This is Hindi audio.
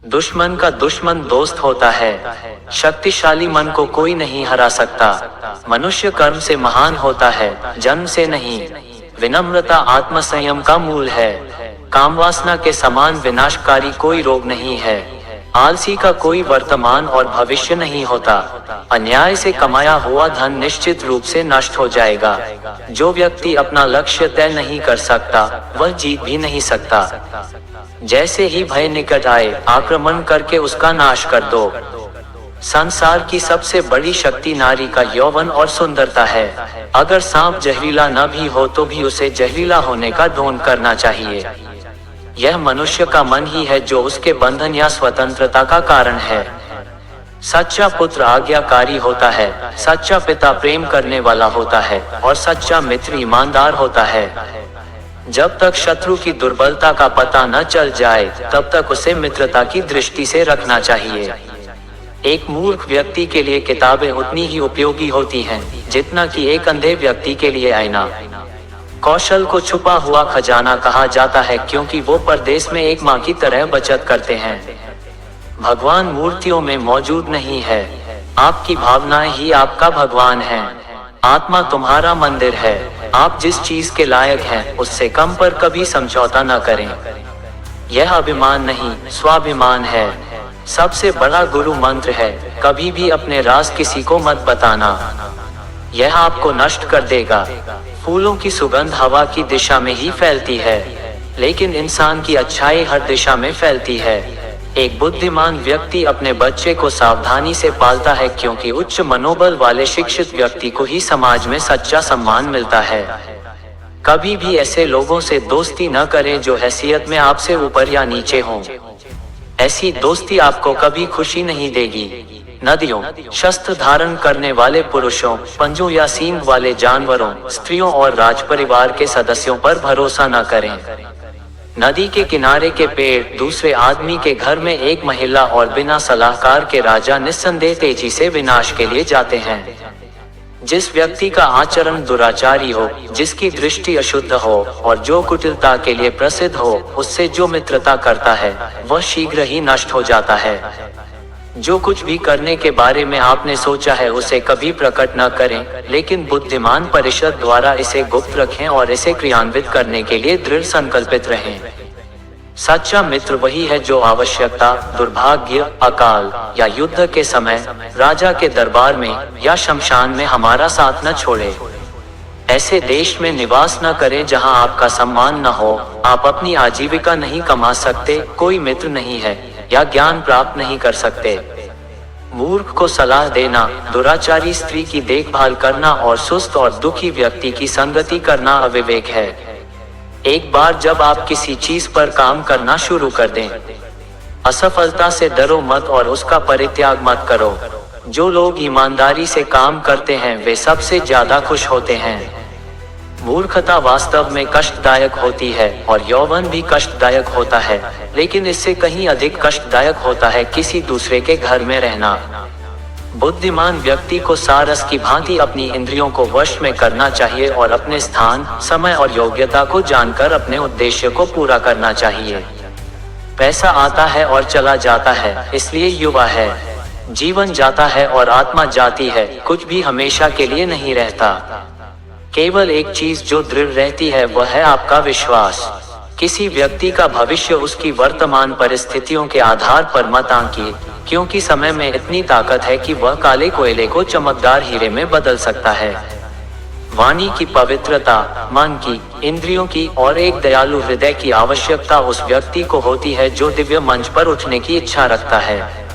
दुश्मन का दुश्मन दोस्त होता है। शक्तिशाली मन को कोई नहीं हरा सकता। मनुष्य कर्म से महान होता है, जन्म से नहीं। विनम्रता आत्मसंयम का मूल है। कामवासना के समान विनाशकारी कोई रोग नहीं है। आलसी का कोई वर्तमान और भविष्य नहीं होता। अन्याय से कमाया हुआ धन निश्चित रूप से नष्ट हो जाएगा। जो व्यक्ति अपना लक्ष्य तय नहीं कर सकता, वह जीत भी नहीं सकता। जैसे ही भय निकट आए, आक्रमण करके उसका नाश कर दो। संसार की सबसे बड़ी शक्ति नारी का यौवन और सुंदरता है। अगर सांप जहरीला न भी हो तो भी उसे जहरीला होने का ढोंग करना चाहिए। यह मनुष्य का मन ही है जो उसके बंधन या स्वतंत्रता का कारण है। सच्चा पुत्र आज्ञाकारी होता है, सच्चा पिता प्रेम करने वाला होता है और सच्चा मित्र ईमानदार होता है। जब तक शत्रु की दुर्बलता का पता न चल जाए, तब तक उसे मित्रता की दृष्टि से रखना चाहिए। एक मूर्ख व्यक्ति के लिए किताबें उतनी ही उपयोगी होती हैं जितना कि एक अंधे व्यक्ति के लिए आईना। कौशल को छुपा हुआ खजाना कहा जाता है क्योंकि वो परदेश में एक माँ की तरह बचत करते हैं। भगवान मूर्तियों में मौजूद नहीं है, आपकी भावनाएं ही आपका भगवान है। आत्मा तुम्हारा मंदिर है। आप जिस चीज के लायक हैं, उससे कम पर कभी समझौता न करें। यह अभिमान नहीं, स्वाभिमान है। सबसे बड़ा गुरु मंत्र है, कभी भी अपने राज किसी को मत बताना। यह आपको नष्ट कर देगा। फूलों की सुगंध हवा की दिशा में ही फैलती है, लेकिन इंसान की अच्छाई हर दिशा में फैलती है। एक बुद्धिमान व्यक्ति अपने बच्चे को सावधानी से पालता है क्योंकि उच्च मनोबल वाले शिक्षित व्यक्ति को ही समाज में सच्चा सम्मान मिलता है। कभी भी ऐसे लोगों से दोस्ती न करें जो हैसियत में आपसे ऊपर या नीचे हों। ऐसी दोस्ती आपको कभी खुशी नहीं देगी। नदियों, शस्त्र धारण करने वाले पुरुषों, पंजों या सींग वाले जानवरों, स्त्रियों और राजपरिवार के सदस्यों पर भरोसा न करें। नदी के किनारे के पेड़, दूसरे आदमी के घर में एक महिला और बिना सलाहकार के राजा निस्संदेह तेजी से विनाश के लिए जाते हैं। जिस व्यक्ति का आचरण दुराचारी हो, जिसकी दृष्टि अशुद्ध हो और जो कुटिलता के लिए प्रसिद्ध हो, उससे जो मित्रता करता है वह शीघ्र ही नष्ट हो जाता है। जो कुछ भी करने के बारे में आपने सोचा है उसे कभी प्रकट न करें, लेकिन बुद्धिमान परिषद द्वारा इसे गुप्त रखें और इसे क्रियान्वित करने के लिए दृढ़ संकल्पित रहें। सच्चा मित्र वही है जो आवश्यकता, दुर्भाग्य, अकाल या युद्ध के समय राजा के दरबार में या शमशान में हमारा साथ न छोड़े। ऐसे देश में निवास न करें जहां आपका सम्मान न हो, आप अपनी आजीविका नहीं कमा सकते, कोई मित्र नहीं है या ज्ञान प्राप्त नहीं कर सकते। मूर्ख को सलाह देना, दुराचारी स्त्री की देखभाल करना और सुस्त और दुखी व्यक्ति की संगति करना अविवेक है। एक बार जब आप किसी चीज पर काम करना शुरू कर दें, असफलता से डरो मत और उसका परित्याग मत करो। जो लोग ईमानदारी से काम करते हैं वे सबसे ज्यादा खुश होते हैं। मूर्खता वास्तव में कष्टदायक होती है और यौवन भी कष्टदायक होता है, लेकिन इससे कहीं अधिक कष्टदायक होता है किसी दूसरे के घर में रहना। बुद्धिमान व्यक्ति को सारस की भांति अपनी इंद्रियों को वश में करना चाहिए और अपने स्थान, समय और योग्यता को जानकर अपने उद्देश्य को पूरा करना चाहिए। पैसा आता है और चला जाता है, इसलिए युवा है। जीवन जाता है और आत्मा जाती है, कुछ भी हमेशा के लिए नहीं रहता। केवल एक चीज जो दृढ़ रहती है वह है आपका विश्वास। किसी व्यक्ति का भविष्य उसकी वर्तमान परिस्थितियों के आधार पर मत आंकिए, क्योंकि समय में इतनी ताकत है कि वह काले कोयले को चमकदार हीरे में बदल सकता है। वाणी की पवित्रता, मन की, इंद्रियों की और एक दयालु हृदय की आवश्यकता उस व्यक्ति को होती है जो दिव्य मंच पर उठने की इच्छा रखता है।